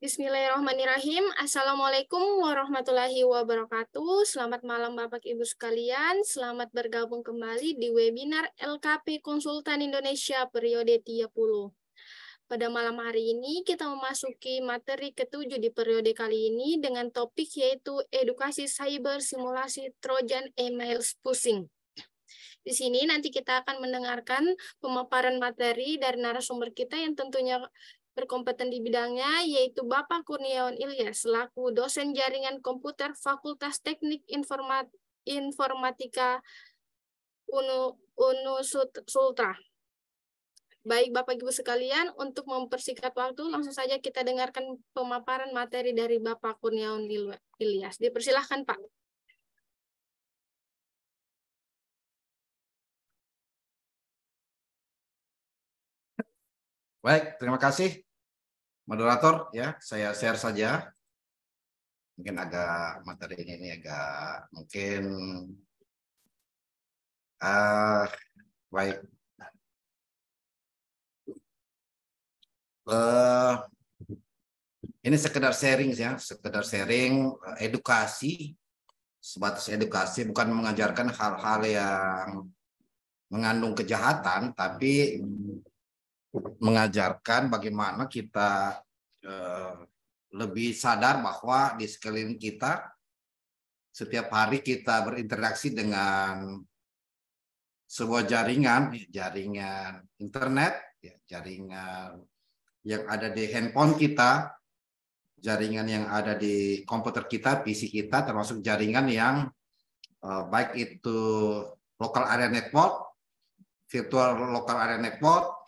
Bismillahirrahmanirrahim. Assalamualaikum warahmatullahi wabarakatuh. Selamat malam Bapak Ibu sekalian. Selamat bergabung kembali di webinar LKP Konsultan Indonesia periode 30. Pada malam hari ini kita memasuki materi ke-7 di periode kali ini dengan topik yaitu edukasi cyber simulasi Trojan email spoofing. Di sini nanti kita akan mendengarkan pemaparan materi dari narasumber kita yang tentunya berkompeten di bidangnya, yaitu Bapak Kurniawan Ilyas, selaku dosen jaringan komputer Fakultas Teknik Informatika UNU Sultra. Baik Bapak Ibu sekalian, untuk mempersingkat waktu, langsung saja kita dengarkan pemaparan materi dari Bapak Kurniawan Ilyas. Dipersilahkan Pak. Baik, terima kasih moderator ya. Saya share saja. Mungkin agak materi ini agak mungkin baik. Ini sekedar sharing ya, sekedar sharing edukasi, sebatas edukasi, bukan mengajarkan hal-hal yang mengandung kejahatan, tapi mengajarkan bagaimana kita lebih sadar bahwa di sekeliling kita setiap hari kita berinteraksi dengan sebuah jaringan internet, jaringan yang ada di handphone kita, jaringan yang ada di komputer kita, PC kita, termasuk jaringan yang baik itu local area network, virtual local area network,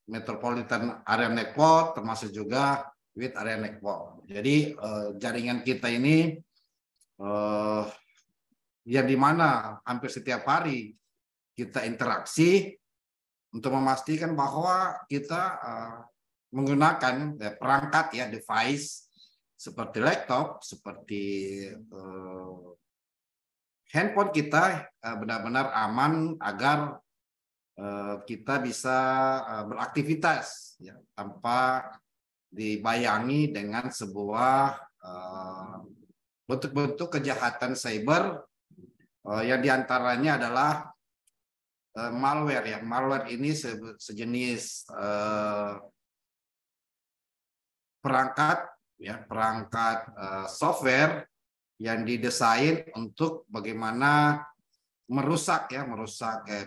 metropolitan area network, termasuk juga with area network. Jadi jaringan kita ini yang dimana hampir setiap hari kita interaksi untuk memastikan bahwa kita menggunakan perangkat ya, device seperti laptop, seperti handphone kita benar-benar aman agar kita bisa beraktivitas ya, tanpa dibayangi dengan sebuah bentuk-bentuk kejahatan cyber yang diantaranya adalah malware ya. Malware ini sejenis perangkat ya, perangkat software yang didesain untuk bagaimana merusak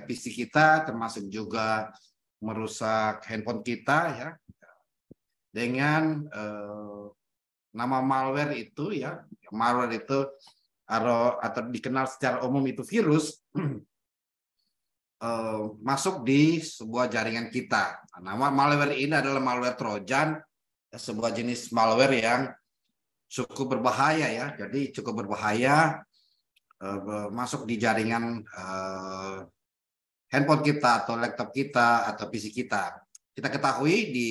PC kita, termasuk juga merusak handphone kita ya, dengan nama malware itu ya. Malware itu atau dikenal secara umum itu virus masuk di sebuah jaringan kita. Nama malware ini adalah malware Trojan, sebuah jenis malware yang cukup berbahaya ya. Jadi cukup berbahaya masuk di jaringan handphone kita atau laptop kita atau PC kita. Kita ketahui di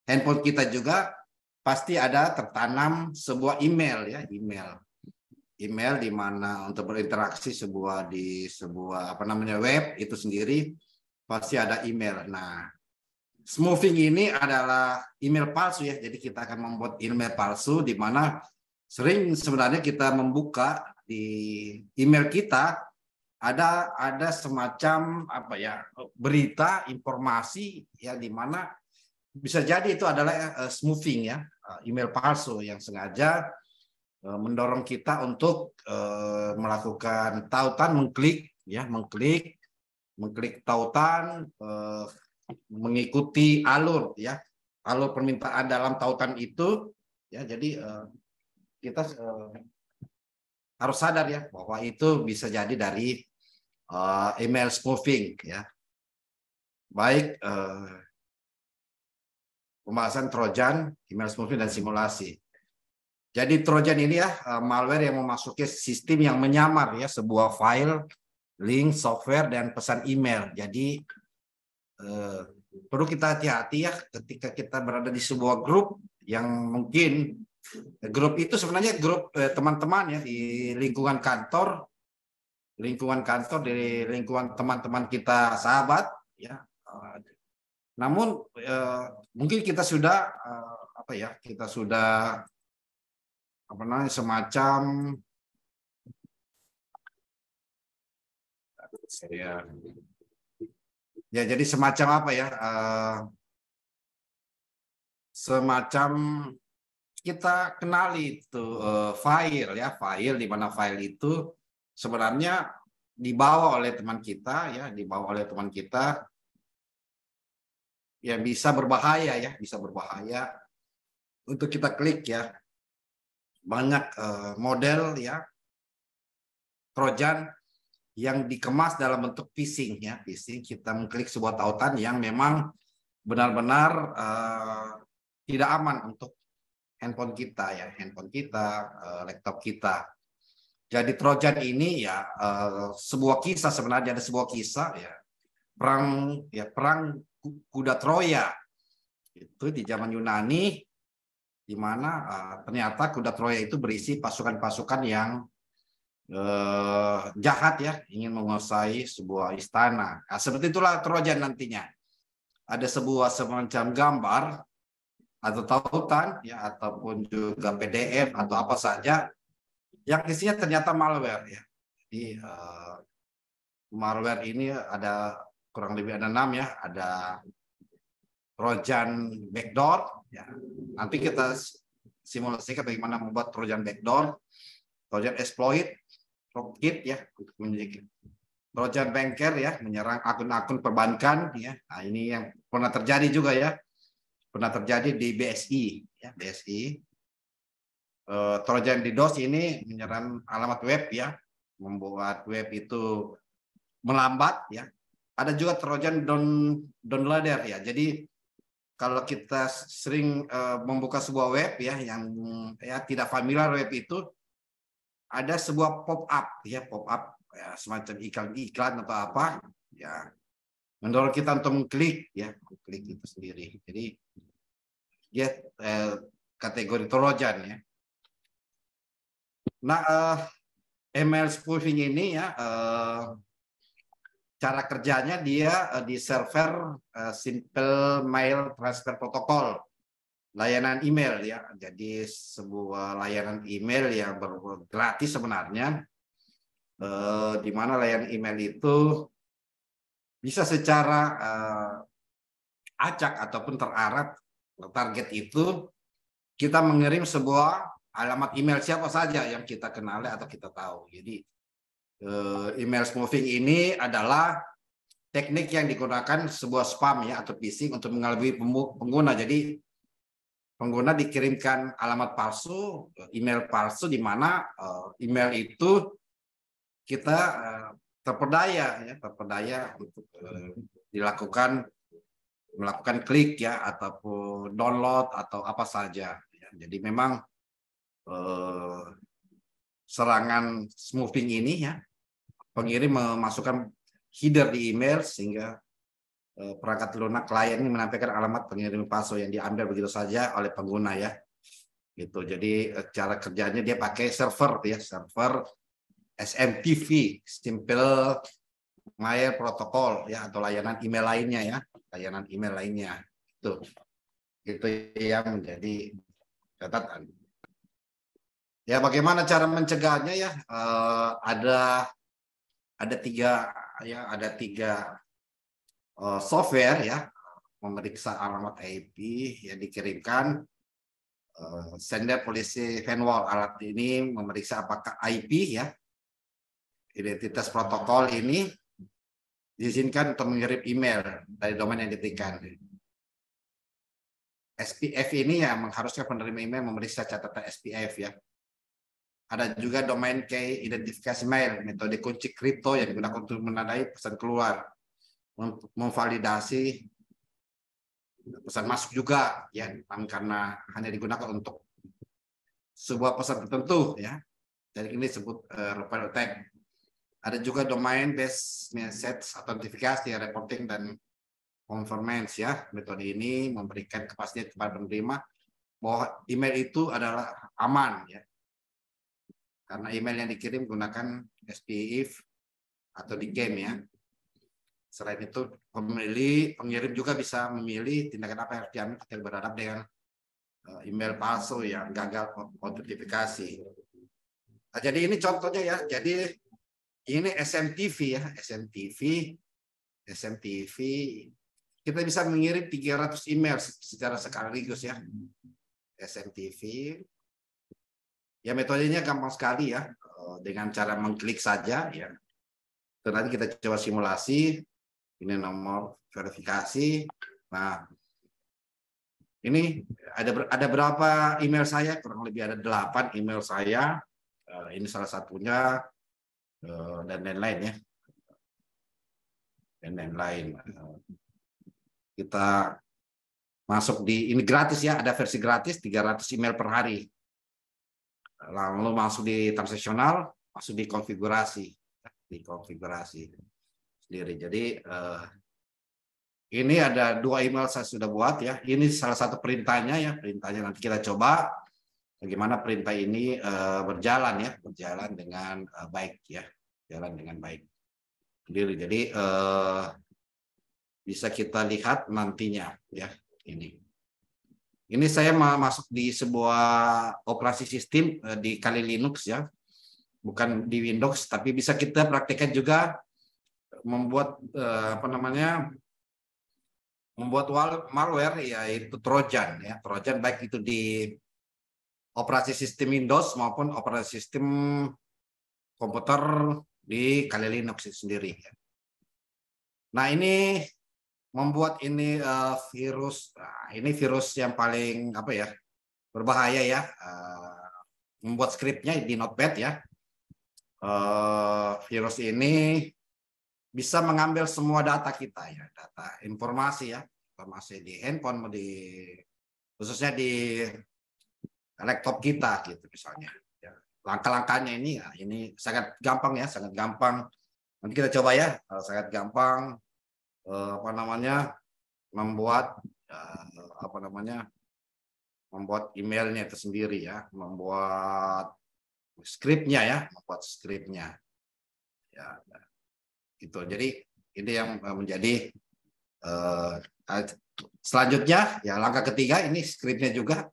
handphone kita juga pasti ada tertanam sebuah email ya, email di mana untuk berinteraksi di sebuah web itu sendiri pasti ada email. Nah, spoofing ini adalah email palsu ya. Jadi kita akan membuat email palsu di mana sering sebenarnya kita membuka di email kita ada semacam berita, informasi ya, di mana bisa jadi itu adalah spoofing ya, email palsu yang sengaja mendorong kita untuk melakukan tautan, mengklik tautan, mengikuti alur permintaan dalam tautan itu ya. Jadi kita harus sadar ya bahwa itu bisa jadi dari email spoofing ya. Baik, pembahasan Trojan, email spoofing dan simulasi. Jadi Trojan ini ya malware yang memasuki sistem yang menyamar ya sebuah file, link, software dan pesan email. Jadi perlu kita hati-hati ya ketika kita berada di sebuah grup yang mungkin grup itu sebenarnya grup teman-teman ya di lingkungan kantor, di lingkungan teman-teman kita sahabat ya. Namun mungkin kita sudah kita sudah semacam jadi semacam semacam kita kenali itu file di mana file itu sebenarnya dibawa oleh teman kita yang bisa berbahaya untuk kita klik ya. Banyak model ya Trojan yang dikemas dalam bentuk phishing ya. Phishing, kita mengklik sebuah tautan yang memang benar-benar tidak aman untuk handphone kita, laptop kita. Jadi Trojan ini ya sebuah kisah, sebenarnya ada sebuah kisah ya, perang kuda Troya itu di zaman Yunani, di mana ternyata kuda Troya itu berisi pasukan-pasukan yang jahat ya, ingin menguasai sebuah istana. Nah, seperti itulah Trojan nantinya. Ada sebuah semacam gambar atau tautan ya, ataupun juga PDF atau apa saja yang isinya ternyata malware ya. Jadi malware ini ada kurang lebih ada 6 ya, ada Trojan backdoor ya. Nanti kita simulasikan bagaimana membuat Trojan backdoor, Trojan exploit, rootkit ya untuk menjadi Trojan banker ya, menyerang akun-akun perbankan ya. Nah, ini yang pernah terjadi juga ya. Pernah terjadi di BSI ya, BSI. Trojan DDoS ini menyerang alamat web ya, membuat web itu melambat ya. Ada juga Trojan downloader ya. Jadi kalau kita sering membuka sebuah web ya yang tidak familiar web itu, ada sebuah pop-up ya, semacam iklan atau apa ya, mendorong kita untuk mengklik itu sendiri. Jadi dia kategori Trojan ya. Nah, email spoofing ini ya, cara kerjanya dia di server Simple Mail Transfer Protocol, layanan email ya. Jadi sebuah layanan email yang gratis sebenarnya, di mana layanan email itu bisa secara acak ataupun terarah target itu kita mengirim sebuah alamat email siapa saja yang kita kenali atau kita tahu. Jadi email spoofing ini adalah teknik yang digunakan sebuah spam ya atau phishing untuk mengelabui pengguna. Jadi pengguna dikirimkan alamat palsu, email palsu, di mana email itu kita terperdaya untuk melakukan klik ya, ataupun download atau apa saja. Jadi memang serangan spoofing ini ya, pengirim memasukkan header di email sehingga perangkat lunak klien ini menampilkan alamat pengirim palsu yang diambil begitu saja oleh pengguna ya. Gitu. Jadi cara kerjanya dia pakai server ya, server SMTP, Simple Mail Protocol ya, atau layanan email lainnya ya, layanan email lainnya. Itu yang menjadi catatan. Ya, bagaimana cara mencegahnya ya? Ada tiga software ya, memeriksa alamat IP yang dikirimkan. Sender Policy Firewall, alat ini memeriksa apakah IP ya, identitas protokol ini diizinkan untuk mengirim email dari domain yang diberikan. SPF ini ya mengharuskan penerima email memeriksa catatan SPF ya. Ada juga domain key identifikasi mail, metode kunci kripto yang digunakan untuk menandai pesan keluar, memvalidasi pesan masuk juga ya, karena hanya digunakan untuk sebuah pesan tertentu ya. Jadi ini disebut referral attack. Ada juga domain based message autentifikasi, reporting dan conformance ya. Metode ini memberikan kepastian kepada penerima bahwa email itu adalah aman ya. Karena email yang dikirim menggunakan SPF atau di game ya. Selain itu, pengirim juga bisa memilih tindakan apa yang harus diambil ketika berhadapan dengan email palsu yang gagal autentifikasi. Nah, jadi ini contohnya ya. Jadi ini SMTV ya, SMTV. Kita bisa mengirim 300 email secara sekaligus ya. SMTV. Ya metodenya gampang sekali ya, dengan cara mengklik saja ya. Dan nanti kita coba simulasi. Ini nomor verifikasi. Nah, ini ada berapa email saya? Kurang lebih ada 8 email saya. Ini salah satunya, dan lain-lain ya. Dan lain-lain. Kita masuk ini gratis ya, ada versi gratis 300 email per hari. Lalu masuk di transaksional, masuk di konfigurasi sendiri. Jadi ini ada 2 email saya sudah buat ya. Ini salah satu perintahnya ya. Perintahnya nanti kita coba bagaimana perintah ini berjalan dengan baik ya. Jalan dengan baik sendiri. Jadi bisa kita lihat nantinya ya. Ini saya masuk di sebuah operasi sistem di Kali Linux ya. Bukan di Windows, tapi bisa kita praktekkan juga membuat membuat malware, yaitu Trojan ya. Trojan baik itu di operasi sistem Windows maupun operasi sistem komputer di Kali Linux itu sendiri. Nah, ini membuat ini virus. Nah, ini virus yang paling berbahaya ya. Membuat skripnya di Notepad ya. Virus ini bisa mengambil semua data kita ya, data informasi di handphone, khususnya di laptop kita gitu misalnya. Ya. Langkah-langkahnya ini sangat gampang ya, sangat gampang. Nanti kita coba ya, sangat gampang membuat membuat emailnya itu sendiri ya, membuat skripnya ya. Gitu. Jadi ini yang menjadi selanjutnya ya, langkah ketiga ini skripnya juga.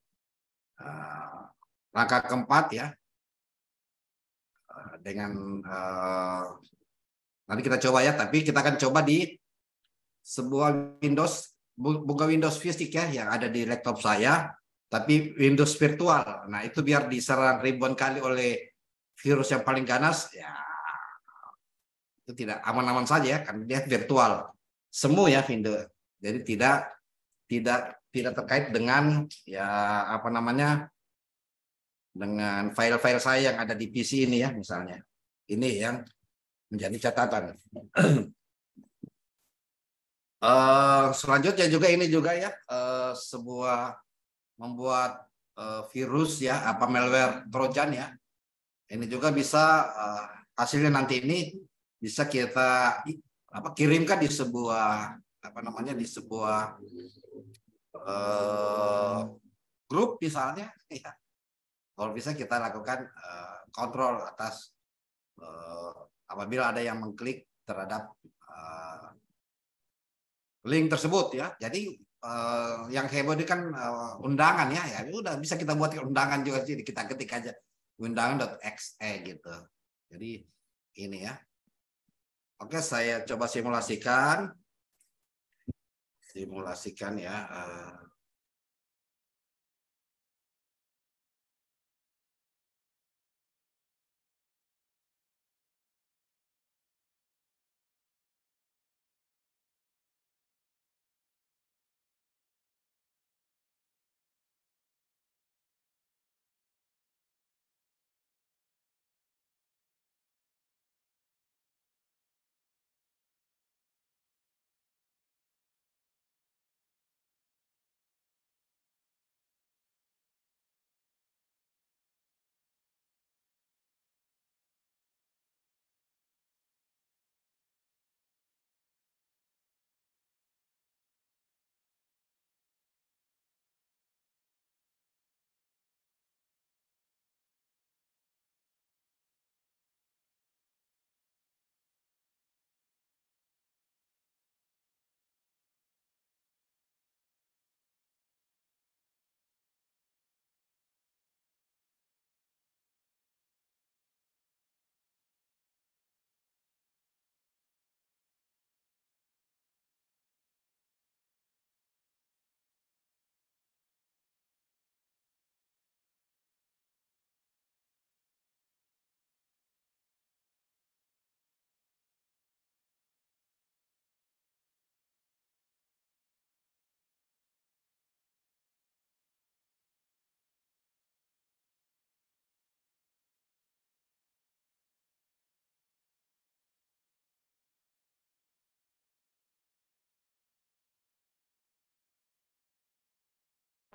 Langkah keempat ya, dengan nanti kita coba ya, tapi kita akan coba di sebuah bukan Windows fisik ya yang ada di laptop saya, tapi Windows virtual. Nah, itu biar diserang ribuan kali oleh virus yang paling ganas ya, itu tidak aman-aman saja ya, karena dia virtual semua ya Windows. Jadi tidak terkait dengan dengan file-file saya yang ada di PC ini ya misalnya. Ini yang menjadi catatan. Selanjutnya juga ini juga ya, sebuah membuat virus ya, malware Trojan ya. Ini juga bisa hasilnya nanti ini bisa kita kirimkan di sebuah grup misalnya ya. Kalau bisa kita lakukan kontrol atas apabila ada yang mengklik terhadap link tersebut ya. Jadi yang heboh ini kan undangan ya udah bisa kita buat undangan juga sih, kita ketik aja undangan.exe gitu. Jadi ini ya. Oke, saya coba simulasikan ya.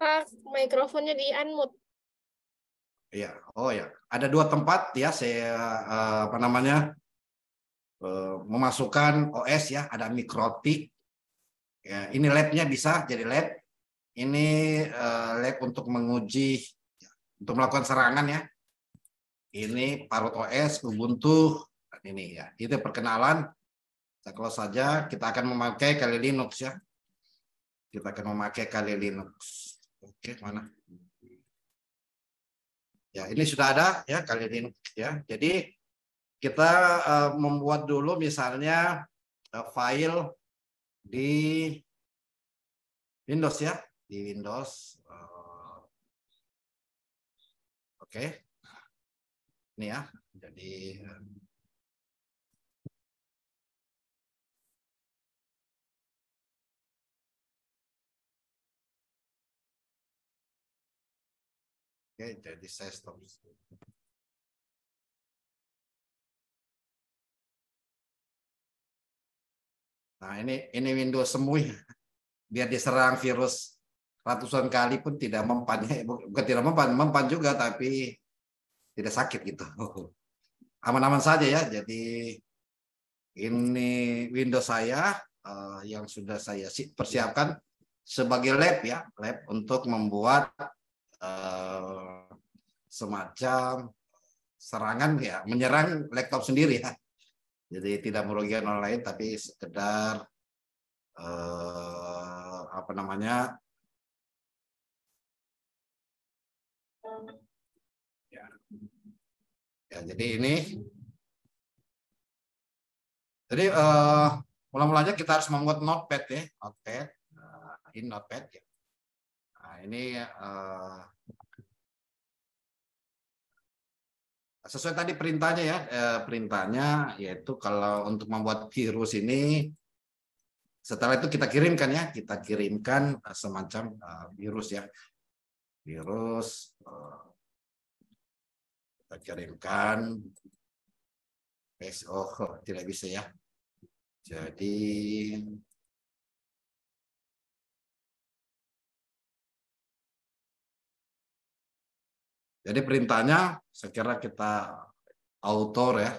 Pak, mikrofonnya di unmute. Ya, oh ya, ada 2 tempat ya saya apa namanya memasukkan OS ya, ada Mikrotik. Ya, ini labnya bisa jadi lab. Ini lab untuk menguji, untuk melakukan serangan ya. Ini Parrot OS, Ubuntu, ini ya. Itu perkenalan. Nah, kalau saja kita akan memakai Kali Linux ya. Kita akan memakai Kali Linux. Oke, mana? Ya, ini sudah ada ya Kali Linux ya. Jadi kita membuat dulu misalnya file di Windows ya, di Windows. Oke, ini ya. Jadi oke, jadi saya stop. Nah, ini Windows semua biar diserang virus ratusan kali pun tidak mempan, bukan tidak mempan juga, tapi tidak sakit gitu. Aman-aman saja ya. Jadi ini Windows saya yang sudah saya persiapkan sebagai lab ya, lab untuk membuat semacam serangan ya, menyerang laptop sendiri ya. Jadi tidak merugikan orang lain, tapi sekedar apa namanya ya. Ya, jadi ini jadi mula-mulanya kita harus membuat notepad ya, notepad. Nah, ini notepad ya. Nah, ini sesuai tadi perintahnya ya, perintahnya yaitu kalau untuk membuat virus ini, setelah itu kita kirimkan ya, kita kirimkan semacam virus ya, virus kita kirimkan. Oh, tidak bisa ya. Jadi perintahnya saya kira kita author ya,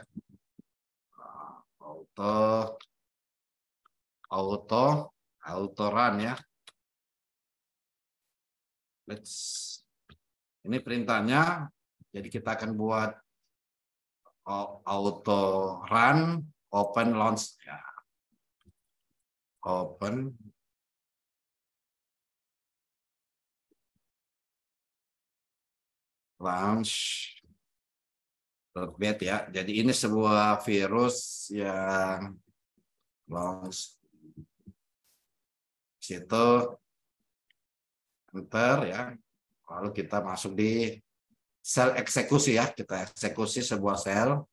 autoran ya. Ini perintahnya. Jadi kita akan buat auto run open launch ya. Open launch .bat ya. Jadi ini sebuah virus yang launch situ, enter ya. Lalu kita masuk di sel eksekusi ya. Kita eksekusi sebuah sel.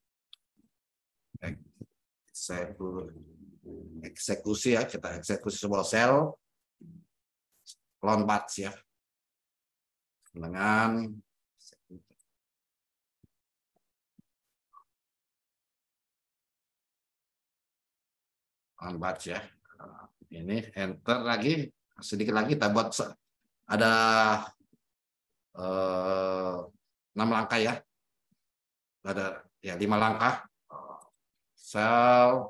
Eksekusi ya, kita eksekusi sebuah sel launch batch ya. Dengan batch ya. Ini enter lagi, sedikit lagi kita buat ada 6 langkah ya. Ada ya 5 langkah. Sel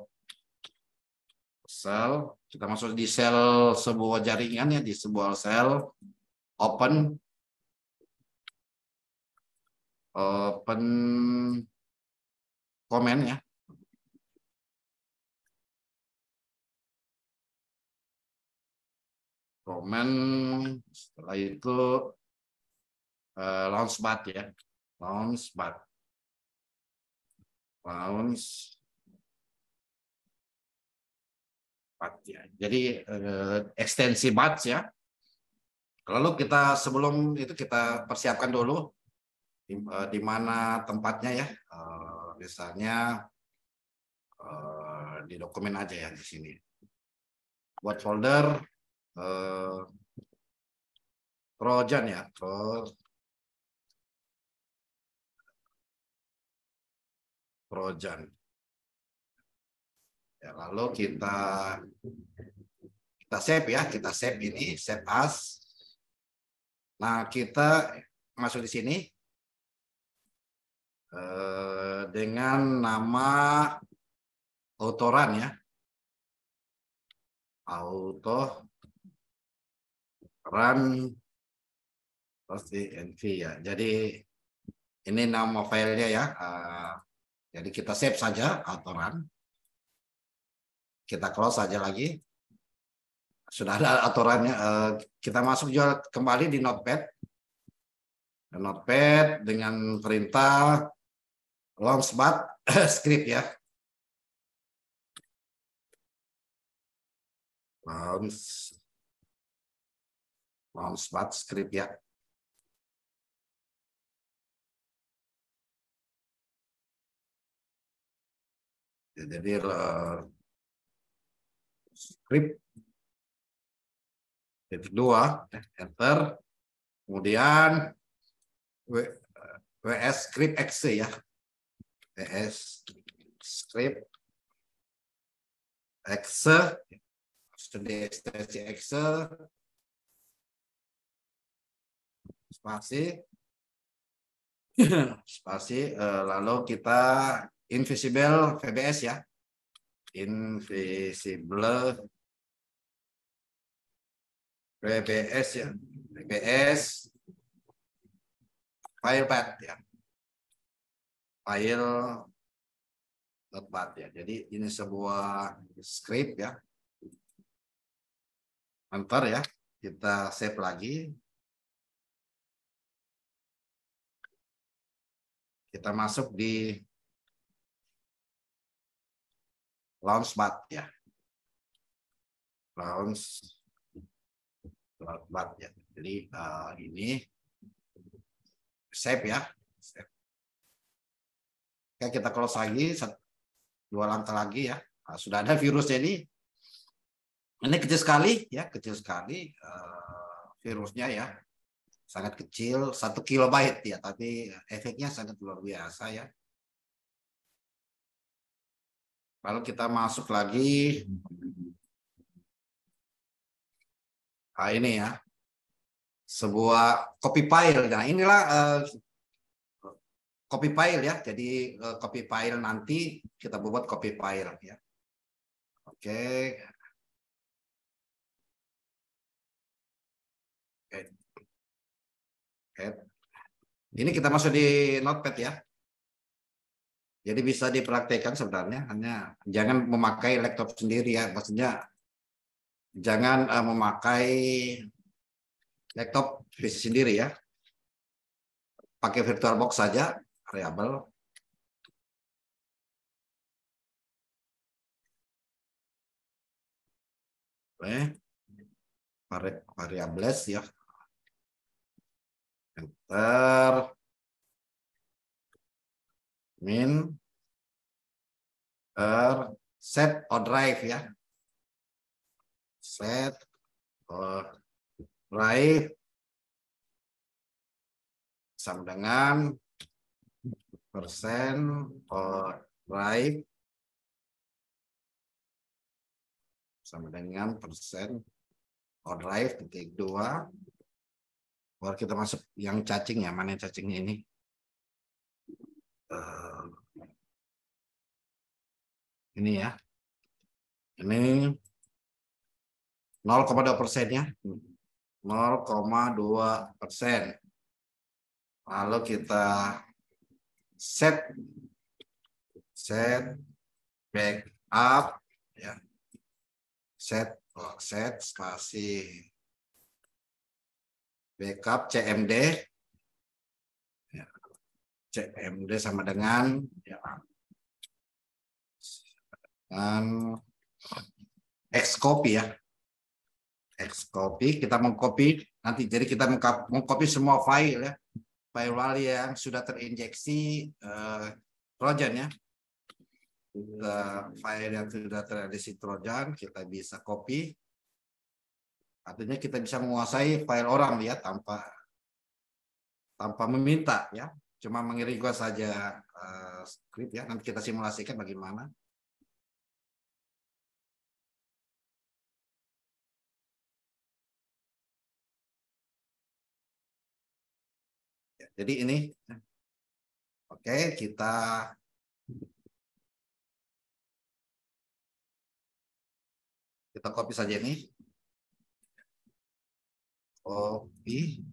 kita masuk di sel sebuah jaringan ya, di sebuah sel open comment ya. Comment, setelah itu launch bat ya, launch bat, ya. Jadi ekstensi batch ya. Lalu kita sebelum itu kita persiapkan dulu di mana tempatnya ya. Misalnya di dokumen aja ya di sini. Buat folder Trojan ya, Trojan. Ya, lalu kita save ya, kita save ini, save as. Nah, kita masuk di sini dengan nama autoran ya. Auto run .env ya. Jadi ini nama filenya ya. Jadi kita save saja autoran. Kita close saja lagi. Sudah ada aturannya. Kita masuk juga kembali di Notepad. Notepad dengan perintah launchpad script ya. Launchpad script ya. Jadi script titik 2 enter, kemudian WS script exe ya. WS script exe, sudah ekstensi exe, spasi spasi, lalu kita invisible VBS ya. Invisible VBS ya. VBS file path ya. File path ya. Jadi ini sebuah script ya. Enter ya. Kita save lagi. Kita masuk di launchpad ya. Launchpad ya. Jadi ini save ya. Save. Oke, kita close lagi 2 langkah lagi ya. Nah, sudah ada virusnya ini. Ini kecil sekali ya, kecil sekali virusnya ya. Sangat kecil, 1 kilobyte ya, tapi efeknya sangat luar biasa ya. Lalu kita masuk lagi. Nah, ini ya. Sebuah copy file. Nah, inilah copy file ya. Jadi copy file nanti kita buat copy file ya. Oke. Ini kita masuk di Notepad ya. Jadi bisa dipraktekkan sebenarnya, hanya jangan memakai laptop sendiri ya. Maksudnya jangan memakai laptop PC sendiri ya. Pakai VirtualBox saja, variabel. Variables ya. Enter. Min. Set or drive ya. Set or drive sama dengan persen or drive sama dengan persen or drive titik 2. Baru kita masuk yang cacing ya. Mana cacingnya ini? Ini ya. Ini 0,2% ya. 0,2%. Lalu kita set backup ya. Set spasi backup CMD ya. CMD sama dengan ya, Xcopy ya. Xcopy kita mengcopy nanti, jadi kita mengcopy semua file ya. File yang sudah terinjeksi Trojan ya. File yang sudah terinjeksi Trojan kita bisa copy. Artinya kita bisa menguasai file orang ya tanpa meminta ya. Cuma mengirim saja script ya. Nanti kita simulasikan bagaimana. Jadi ini, oke, kita copy saja ini. Copy,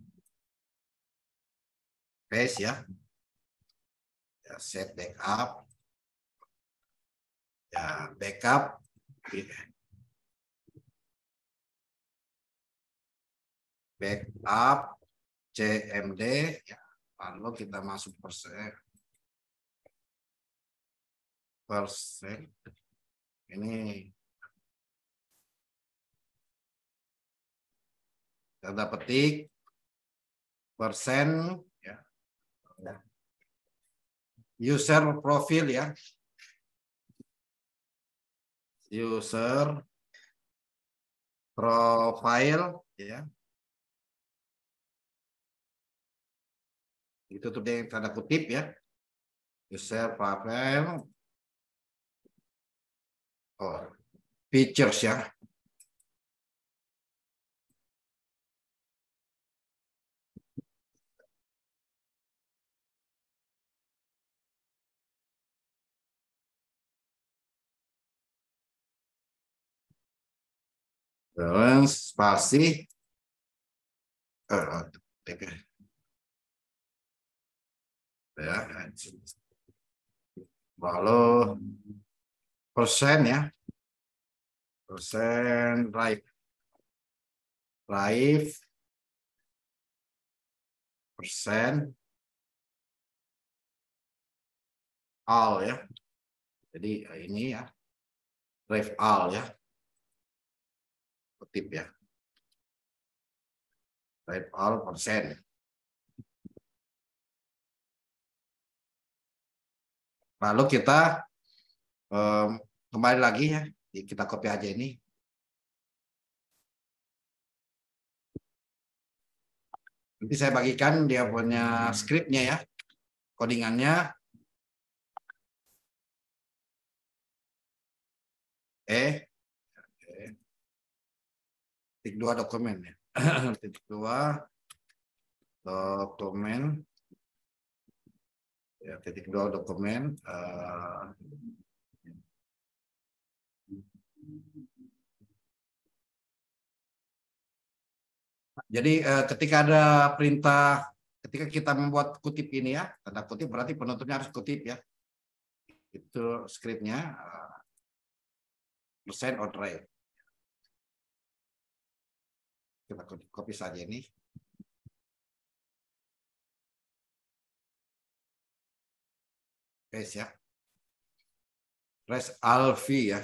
paste ya. Set backup. Ya, backup. Backup CMD ya. Lalu kita masuk persen ini kita petik persen ya. User profil ya, user profile ya, itu tuh yang tanda kutip ya, user profile, oh features ya, terus spasi ya, lalu persen ya, persen drive persen all ya, jadi ini ya drive all ya, kutip ya, drive all persen. Lalu kita kembali lagi ya, kita copy aja ini. Nanti saya bagikan dia punya skripnya ya, codingannya. Titik 2 dokumen ya. Titik 2 dokumen. Ya, titik 2 dokumen. Jadi ketika ada perintah, ketika kita membuat kutip ini ya, tanda kutip berarti penutupnya harus kutip ya. Itu skripnya persen on drive. Kita copy saja ini. Paste ya. Press Alt V ya.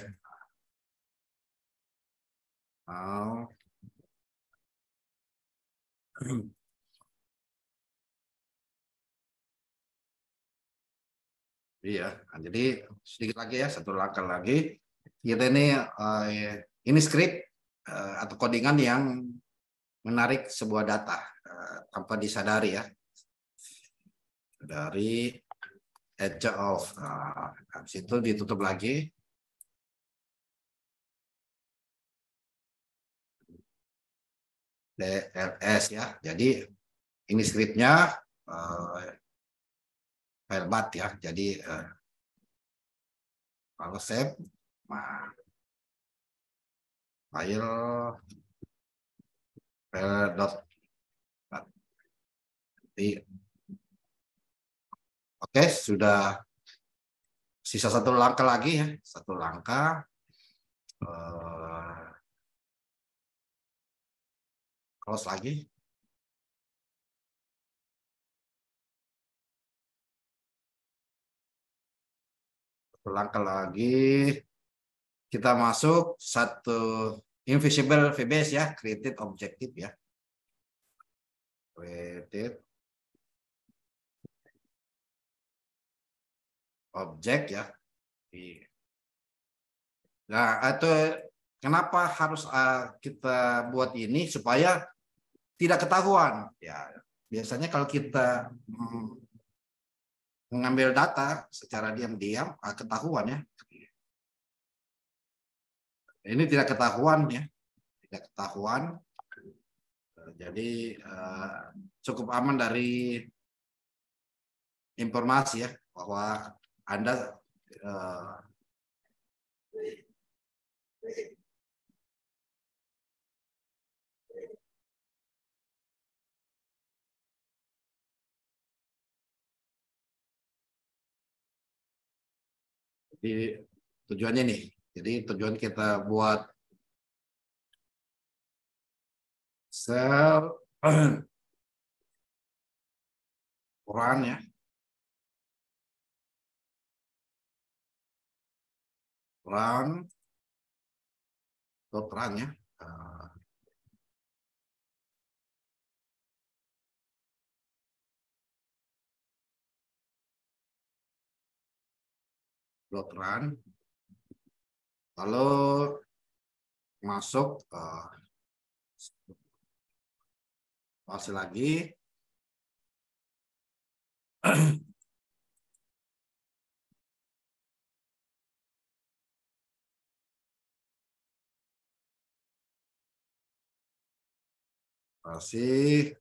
Iya, jadi sedikit lagi ya, satu langkah lagi. Kita ini script atau codingan yang menarik sebuah data tanpa disadari ya. Dari edge of, habis itu ditutup lagi. DLS ya, jadi ini scriptnya file bat ya, jadi kalau save file dot oke, sudah sisa satu langkah lagi ya, satu langkah close lagi. Satu langkah lagi, kita masuk satu invisible VBase ya, created objective ya, created object ya. Nah, itu kenapa harus kita buat ini supaya tidak ketahuan ya. Biasanya kalau kita mengambil data secara diam-diam ketahuan ya. Ini tidak ketahuan ya, tidak ketahuan. Jadi cukup aman dari informasi ya bahwa Anda di tujuannya nih. Jadi tujuan kita buat sel Quran ya. Quran ya. Run. Lalu masuk masih lagi masih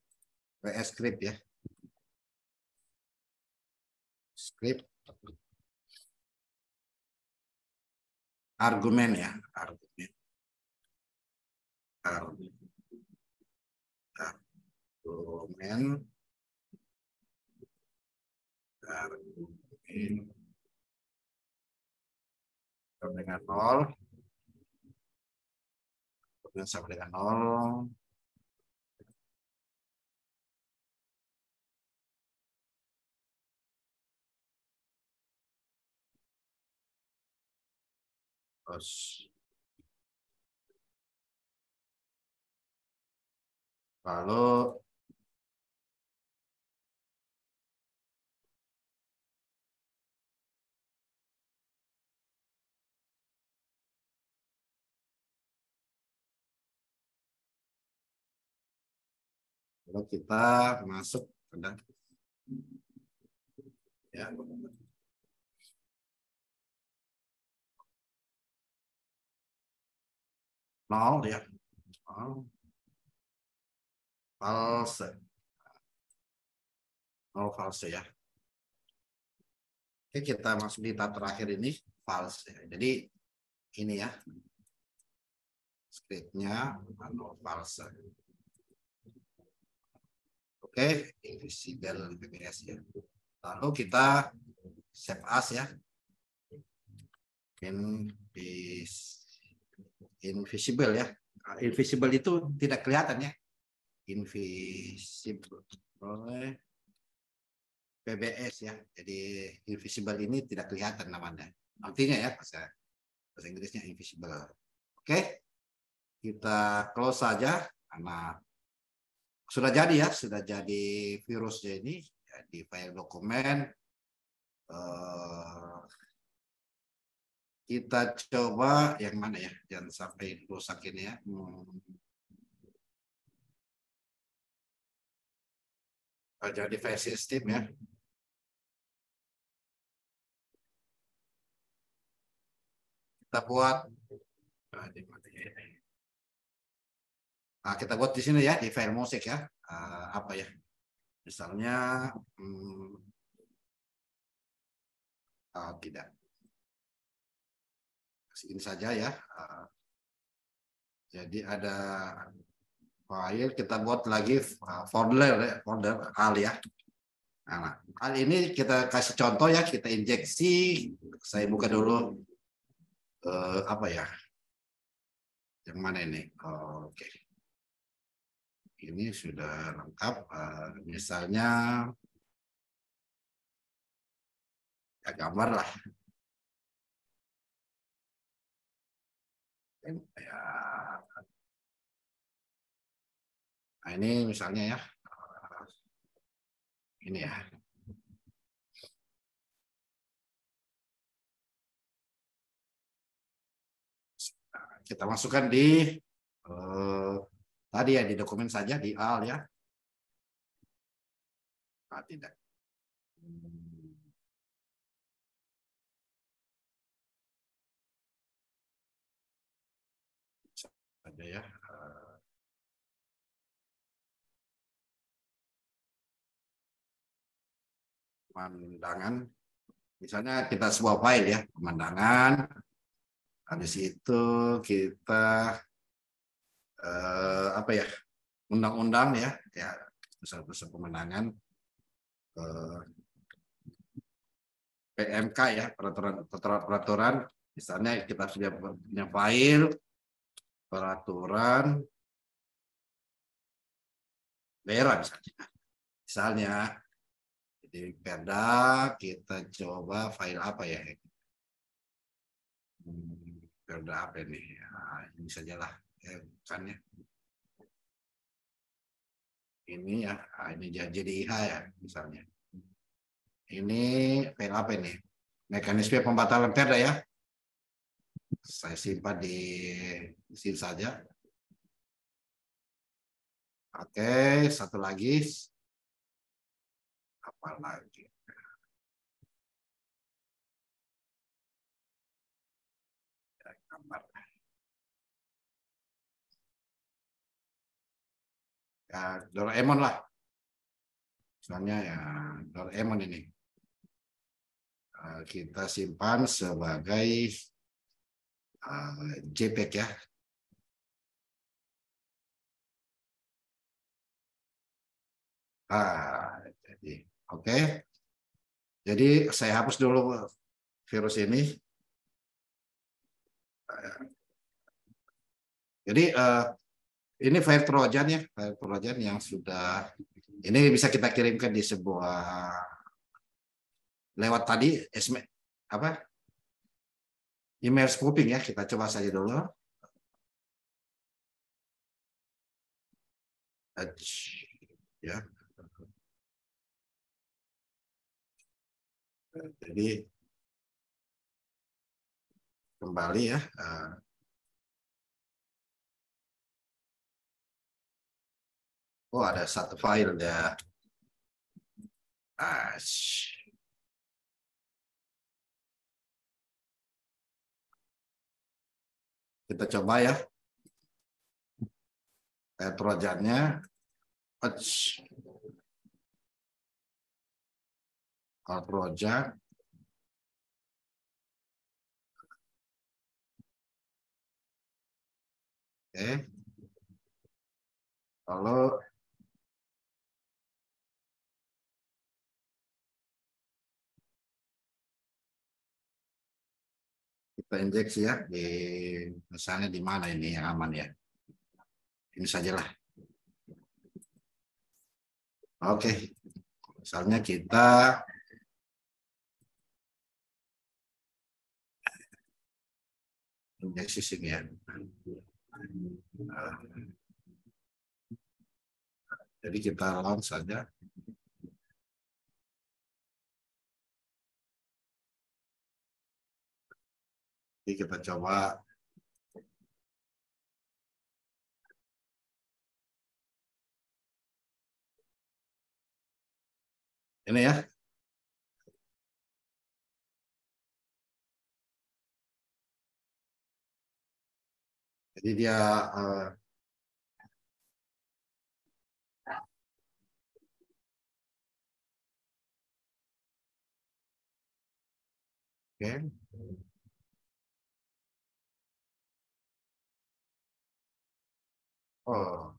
PS script ya. Script argumen ya, argumen. Argumen sama dengan 0, kemudian sama dengan 0, terus lalu kita masuk ke ya. Nol ya. False. Nol false ya. Oke, kita masuk di tahap terakhir ini false ya. Jadi ini ya. Scriptnya nol false. Oke, invisible BPS ya. Lalu kita save as ya. Invisible ya. Invisible itu tidak kelihatan ya. Invisible PBS ya. Jadi invisible ini tidak kelihatan namanya. Artinya ya bahasa Inggrisnya invisible. Oke. Kita close saja karena sudah jadi ya, sudah jadi virusnya ini ya, di file dokumen. Kita coba yang mana ya, jangan sampai rusak ini ya. Jadi file system ya. Kita buat kita buat di sini ya di file musik ya. Apa ya? Misalnya tidak. Ini saja ya. Jadi ada file, kita buat lagi folder hal ya. Nah, hal ini kita kasih contoh ya, kita injeksi. Saya buka dulu apa ya? Yang mana ini? Oke. Ini sudah lengkap. Misalnya ya, gambar lah. Ya. Nah, ini misalnya ya. Ini ya. Kita masukkan di tadi ya di dokumen saja di AL ya. Tidak. Ada ya. pemandangan. Misalnya kita sebuah file ya, pemandangan. Habis itu kita apa ya, undang-undang ya, besar pemandangan, PMK ya, peraturan. Misalnya kita sudah punya file peraturan daerah misalnya di Perda, kita coba file apa ya? Perda apa ini? Nah, ini sajalah bukannya. Ini ya, ini JDIH ya misalnya. Ini file apa ini? Mekanisme pembatalan perda ya. Saya simpan di sini saja. Oke, satu lagi. Apa lagi? Gambar. Ya, Doraemon lah. Misalnya ya Doraemon ini. Kita simpan sebagai JPEG ya. Jadi oke. Jadi saya hapus dulu virus ini. Jadi ini file Trojan ya, file Trojan yang sudah ini bisa kita kirimkan di sebuah lewat tadi apa? Email spoofing ya, kita coba saja dulu. Ya. Jadi kembali ya. Oh, ada satu file ya. Kita coba ya. Trojannya. Trojan. Oke. Lalu kita injeksi ya di misalnya di mana ini yang aman ya. Ini sajalah. Oke. Misalnya kita injeksi sini ya. Jadi kita launch saja. Jadi kita coba ini ya. Jadi dia oke. Oh.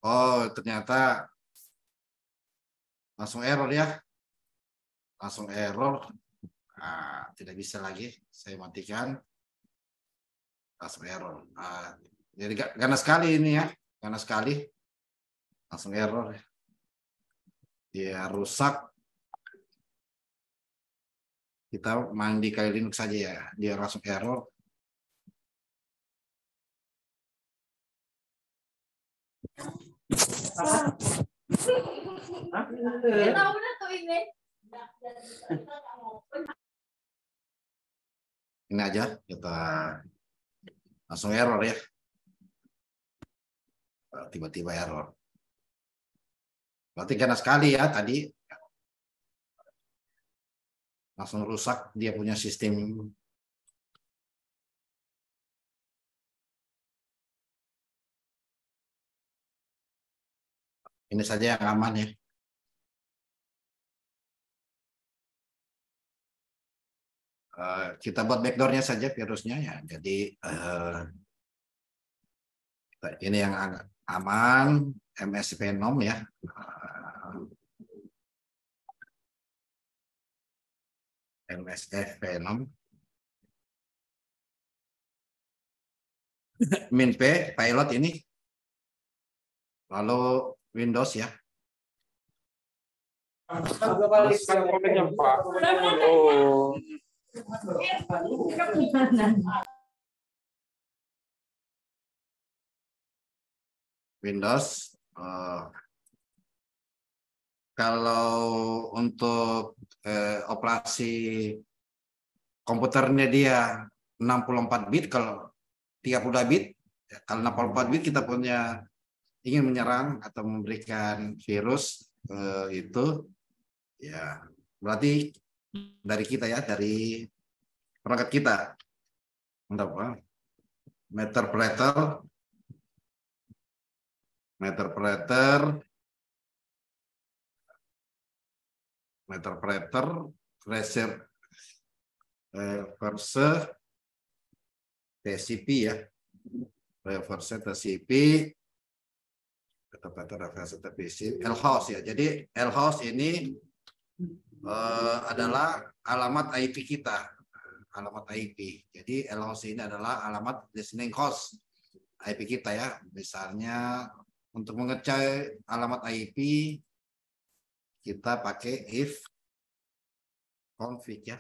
Oh, ternyata langsung error ya. Langsung error. Tidak bisa lagi. Saya matikan. Langsung error. Jadi ganas sekali ini ya. Ganas sekali. Langsung error. Dia rusak. Kita main di Kali Linux saja ya. Dia langsung error. Ini aja kita langsung error ya. Tiba-tiba error. Berarti ganas sekali ya tadi. Langsung rusak dia punya sistem. Ini saja yang aman ya. Kita buat backdoornya saja virusnya ya. Jadi ini yang agak aman, MS Venom ya. MSF Venom. Min P pilot ini. Lalu Windows ya. Windows. Kalau untuk operasi komputernya dia 64 bit, kalau 32 bit, kalau 64 bit kita punya ingin menyerang atau memberikan virus itu, ya berarti dari kita ya, dari perangkat kita. Meterpreter, reverse TCP ya, reverse TCP, reverse TCP, lhost ya. Jadi lhost ini adalah alamat IP kita, alamat IP. Jadi lhost ini adalah alamat listening host IP kita ya. Misalnya untuk mengecek alamat IP kita pakai if config ya.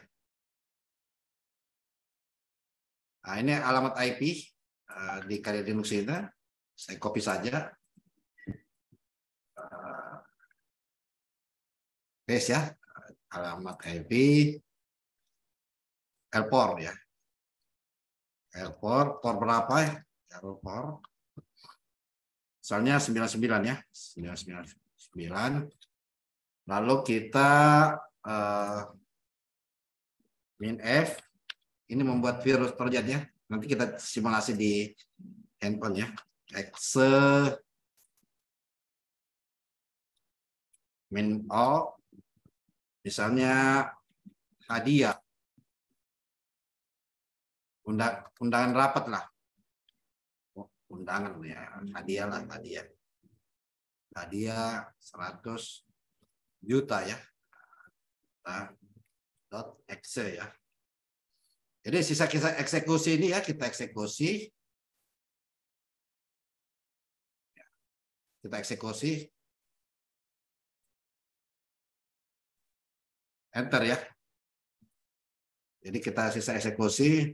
Nah, ini alamat IP di Kali Linux ini. Saya copy saja. Paste ya. Alamat IP L-port ya. L-port, port berapa ya? L-port. Misalnya 99 ya. 999. Lalu kita min F. Ini membuat virus trojan ya. Nanti kita simulasi di handphone ya. Exe min O. Misalnya hadiah. Undangan rapat lah. Undangan ya. Hadiah lah, hadiah. Hadiah 100 juta ya. .exe ya. Jadi sisa eksekusi ini ya, kita eksekusi. Kita eksekusi. Enter ya. Jadi kita sisa eksekusi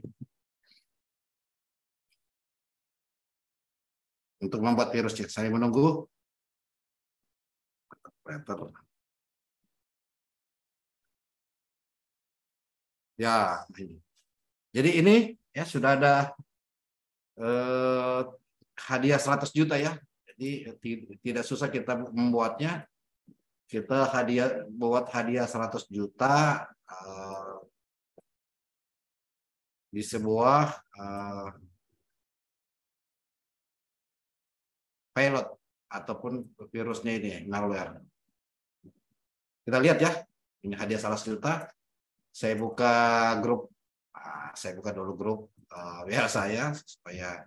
untuk membuat virus. Saya menunggu. Ya, ini. Jadi ini ya sudah ada hadiah 100 juta ya. Jadi tidak susah kita membuatnya. Kita buat hadiah 100 juta di sebuah pilot ataupun virusnya ini malware. Kita lihat ya, ini hadiah 100 juta. Saya buka grup, saya buka dulu grup WA saya supaya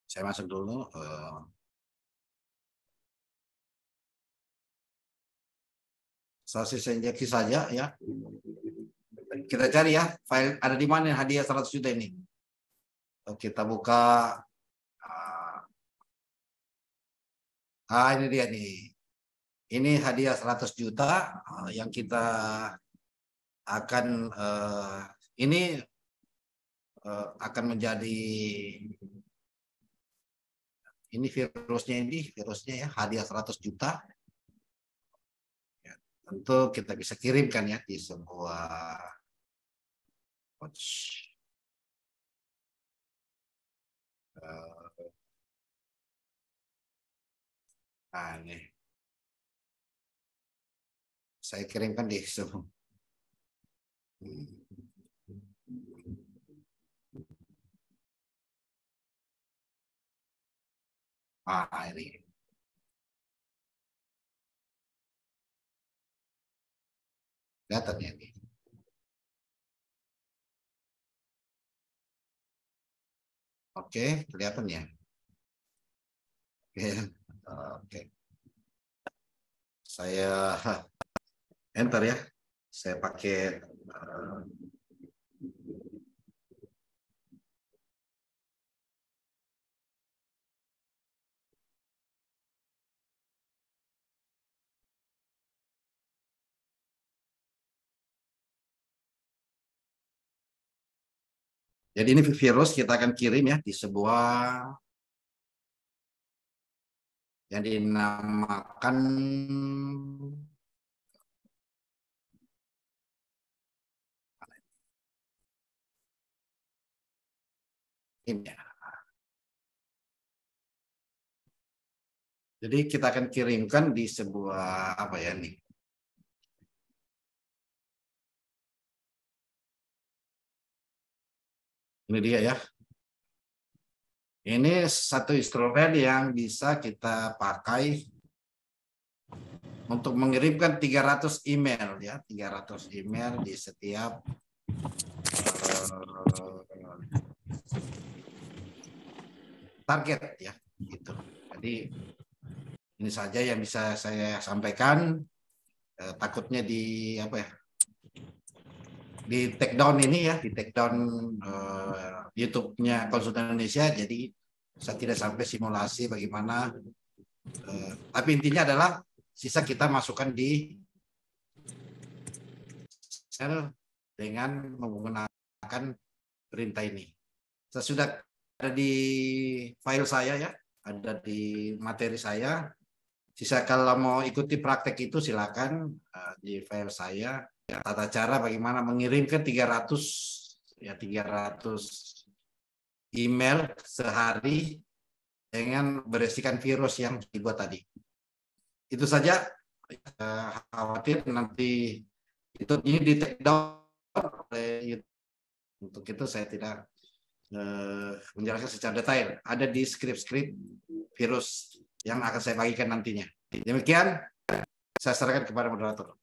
saya masuk dulu. Saya injeksi saja ya. Kita cari ya, file ada di mana hadiah 100 juta ini. Kita buka. Ini dia nih. Ini hadiah 100 juta yang kita akan ini akan menjadi ini virusnya ya hadiah 100 juta. Ya, tentu kita bisa kirimkan ya di sebuah nah ini saya kirimkan di sebuah ini kelihatan ya ini. Oke, kelihatan ya. Oke. Saya enter ya. Saya pakai jadi ini virus kita akan kirim ya di sebuah yang dinamakan ini ya. Jadi kita akan kirimkan di sebuah apa ya nih? Ini dia ya. Ini satu instrumen yang bisa kita pakai untuk mengirimkan 300 email ya, 300 email di setiap target ya, gitu. Jadi ini saja yang bisa saya sampaikan. Takutnya di apa ya? Di take down ini ya, di take down YouTube-nya Konsultan Indonesia. Jadi saya tidak sampai simulasi bagaimana. Tapi intinya adalah sisa kita masukkan di sel dengan menggunakan perintah ini. Saya sudah ada di file saya ya, ada di materi saya. Sisa kalau mau ikuti praktek itu silakan di file saya. Tata cara bagaimana mengirimkan 300 email sehari dengan berisikan virus yang dibuat tadi. Itu saja. Khawatir nanti itu ini di take down oleh YouTube. Untuk itu saya tidak menjelaskan secara detail. Ada di skrip-skrip virus yang akan saya bagikan nantinya. Demikian saya serahkan kepada moderator.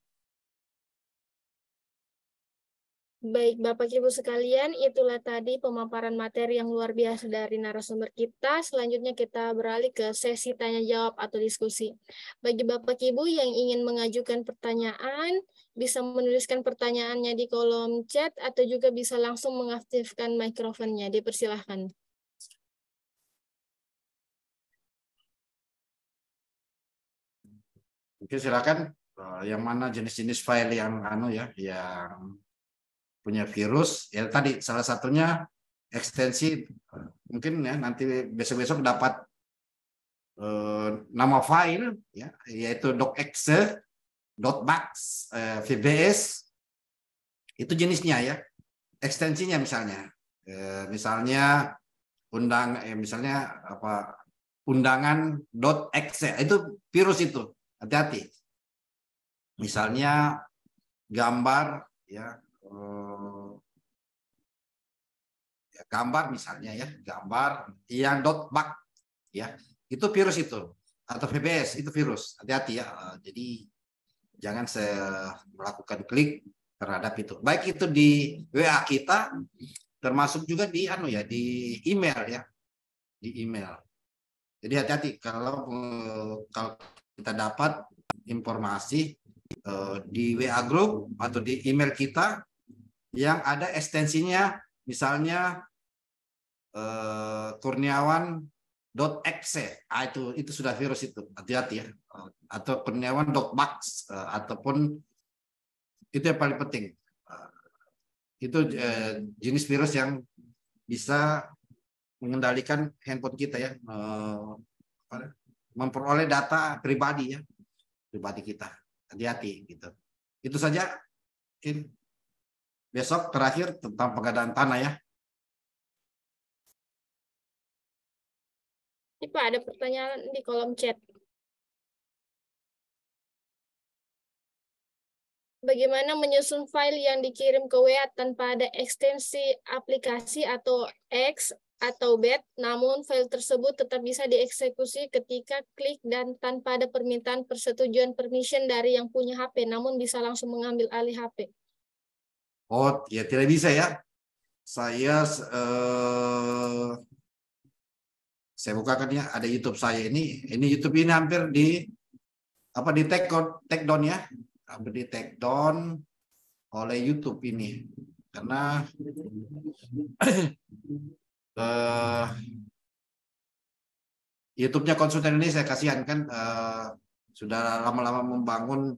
Baik, Bapak Ibu sekalian, itulah tadi pemaparan materi yang luar biasa dari narasumber kita. Selanjutnya kita beralih ke sesi tanya jawab atau diskusi. Bagi Bapak Ibu yang ingin mengajukan pertanyaan, bisa menuliskan pertanyaannya di kolom chat atau juga bisa langsung mengaktifkan mikrofonnya. Dipersilahkan. Oke, silakan. Yang mana jenis-jenis file yang yang punya virus ya tadi salah satunya ekstensi mungkin ya nanti besok-besok dapat nama file ya yaitu docexe .bax vbs itu jenisnya ya ekstensinya misalnya misalnya apa undangan.exe itu virus itu hati-hati misalnya gambar ya gambar misalnya ya gambar yang .bax ya itu virus itu atau VBS itu virus hati-hati ya jadi jangan saya melakukan klik terhadap itu baik itu di WA kita termasuk juga di di email ya di email jadi hati-hati kalau kita dapat informasi di WA group atau di email kita yang ada ekstensinya misalnya Kurniawan.exe itu sudah virus itu hati-hati ya atau Kurniawan.bax ataupun itu yang paling penting itu jenis virus yang bisa mengendalikan handphone kita ya memperoleh data pribadi ya, pribadi kita. Hati-hati gitu. Itu saja. Mungkin besok terakhir tentang pengadaan tanah ya. Ini Pak, ada pertanyaan di kolom chat. Bagaimana menyusun file yang dikirim ke WA tanpa ada ekstensi aplikasi atau X atau BET, namun file tersebut tetap bisa dieksekusi ketika klik dan tanpa ada permintaan persetujuan permission dari yang punya HP, namun bisa langsung mengambil alih HP. Oh, ya tidak bisa ya. Saya bukakan ya, ada YouTube saya ini YouTube ini hampir di take down ya, hampir di take down oleh YouTube ini karena YouTube-nya konsultan ini saya kasihan kan sudah lama-lama membangun,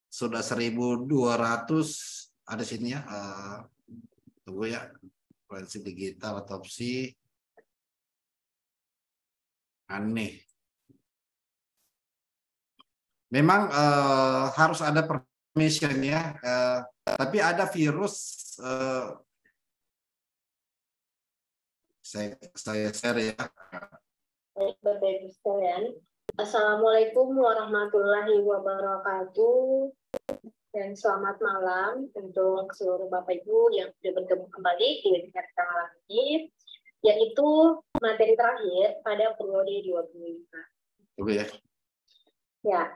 sudah 1.200 ada sini ya, tunggu ya, forensik digital otopsi aneh. Memang harus ada permission ya, tapi ada virus saya share ya. Baik, Bapak Ibu sekalian. Assalamualaikum warahmatullahi wabarakatuh. Dan selamat malam untuk seluruh Bapak Ibu yang sudah bergabung kembali di webinar kita malam ini, yaitu materi terakhir pada periode 25. Tunggu ya. Ya,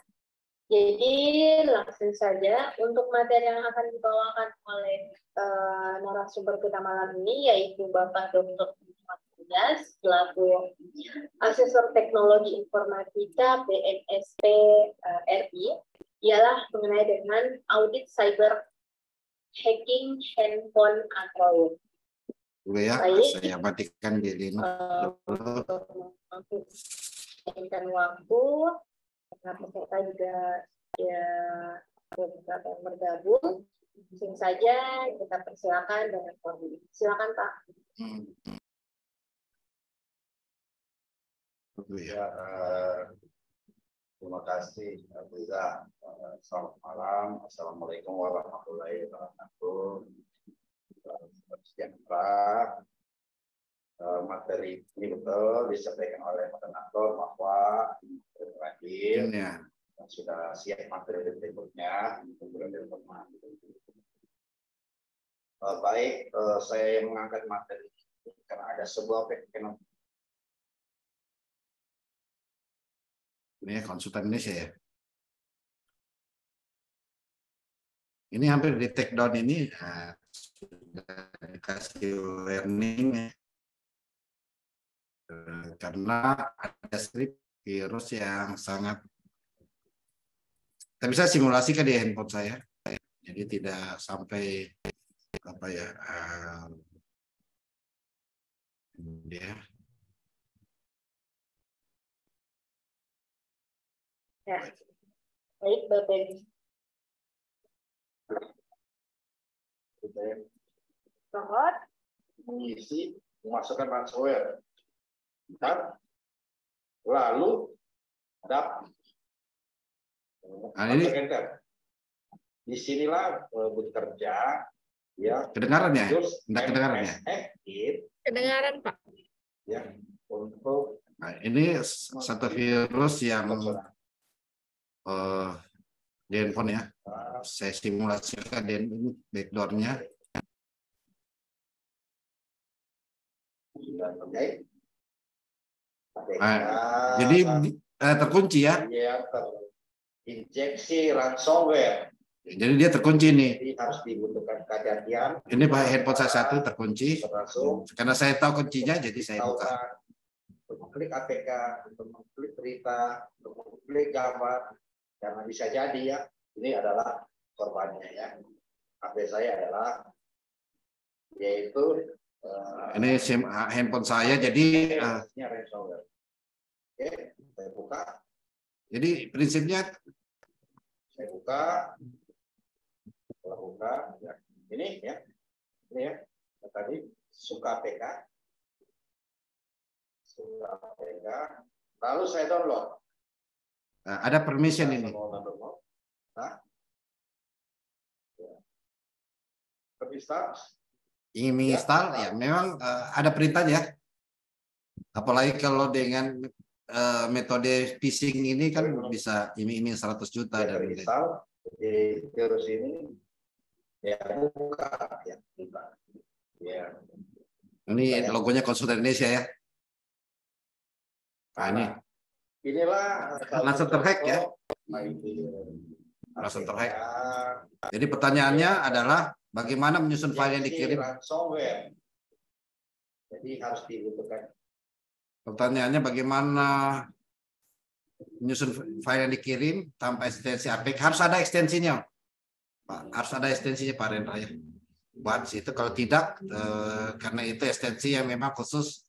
jadi langsung saja untuk materi yang akan dibawakan oleh narasumber kita malam ini, yaitu Bapak Dr. selaku Asesor Teknologi Informatika BNSP RI, ialah mengenai dengan audit cyber hacking handphone Android. Tunggu ya, Baik. saya matikan di link. Menginginkan waktu, karena peserta juga ya beberapa yang bergabung, langsung saja kita persilakan dengan koordinasi. Silakan Pak. Ya, terima kasih, Aziza. Selamat malam. Assalamualaikum warahmatullahi wabarakatuh. Sejahtera. Materi ini betul disampaikan oleh moderator bahwa terakhir sudah siap materi berikutnya. Baik, saya mengangkat materi karena ada sebuah fenomena. Ini konsultan Indonesia ya. Ini hampir di take down ini sudah dikasih warning karena ada strip virus yang sangat. Tapi saya simulasikan di handphone saya, jadi tidak sampai apa ya. Dia. Ya. Baik, Bapak. Mohon mengisi, memasukkan ransomware. Dan lalu ada ini disinilah bekerja ya. Kedengaran ya? Tidak kedengaran ya? Kedengaran Pak. Ya, untuk ini satu virus yang di handphone ya. Saya simulasikan di backdoor-nya. Jadi terkunci ya? Iya, injeksi ransomware. Jadi dia terkunci nih. Jadi harus dibutuhkan kehati-hatian. Ini Pak handphone saya satu terkunci. Karena saya tahu kuncinya, jadi saya buka. Untuk mengklik APK, untuk mengklik berita, untuk mengklik gambar, karena bisa jadi ya, ini adalah korbannya ya. HP saya adalah yaitu ini SIM handphone saya, jadi ransomware. Oke, saya buka. Jadi prinsipnya Saya buka. Setelah buka, ya. Ini ya, tadi suka APK. Suka APK. Lalu saya download. Nah, ada permission ini. Nah, terinstall. Ingin menginstal, ya memang ada perintahnya. Apalagi kalau dengan metode phishing ini kan bisa iming-iming 100 juta Ya, dan terinstall. Jadi virus ini ya buka ya buka. Ya. ini logonya Konsultan Indonesia ya. Nah, ini Inilah langsung terhack ya. Langsung terhack. Jadi pertanyaannya adalah bagaimana menyusun file yang dikirim? Ransomware. Jadi harus dibutuhkan. Pertanyaannya bagaimana menyusun file yang dikirim tanpa ekstensi APK? Harus ada ekstensinya, Pak. Harus ada ekstensinya, Pak Rendra ya. Buat situ kalau tidak, karena itu ekstensi yang memang khusus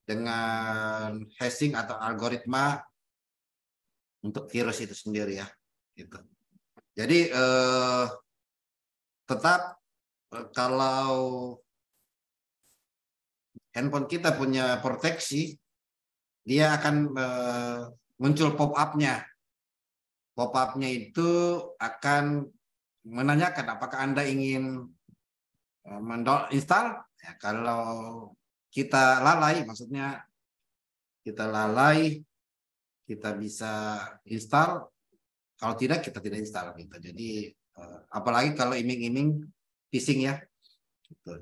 dengan hashing atau algoritma untuk virus itu sendiri ya. Gitu. Jadi tetap kalau handphone kita punya proteksi, dia akan muncul pop-up-nya. Pop-up-nya itu akan menanyakan apakah Anda ingin install. Ya, kalau kita lalai, maksudnya kita lalai, kita bisa install. Kalau tidak, kita tidak install. Gitu. Jadi apalagi kalau iming-iming phishing ya. Gitu.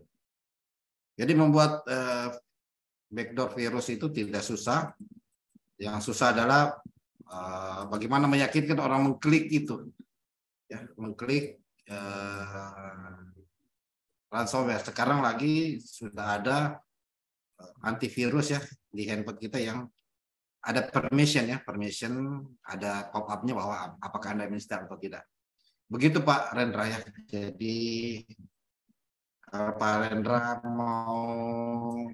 Jadi membuat backdoor virus itu tidak susah. Yang susah adalah bagaimana meyakinkan orang mengklik itu, ya, mengklik ransomware. Sekarang lagi sudah ada antivirus ya di handphone kita yang ada permission ya, permission, ada pop-up-nya bahwa apakah Anda install atau tidak. Begitu Pak Rendra ya. Jadi Pak Rendra mau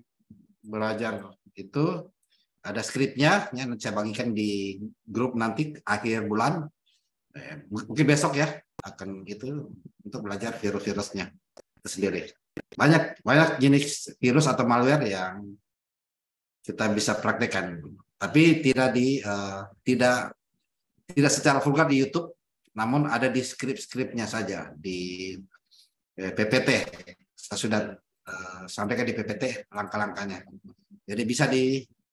belajar itu ada skripnya, ya, nanti saya bagikan di grup nanti akhir bulan, mungkin besok ya akan itu untuk belajar virus-virusnya itu sendiri. Banyak jenis virus atau malware yang kita bisa praktekkan, tapi tidak secara vulgar di YouTube, namun ada di skrip-skripnya saja di PPT. Saya sudah sampaikan di PPT langkah-langkahnya. Jadi bisa dicoba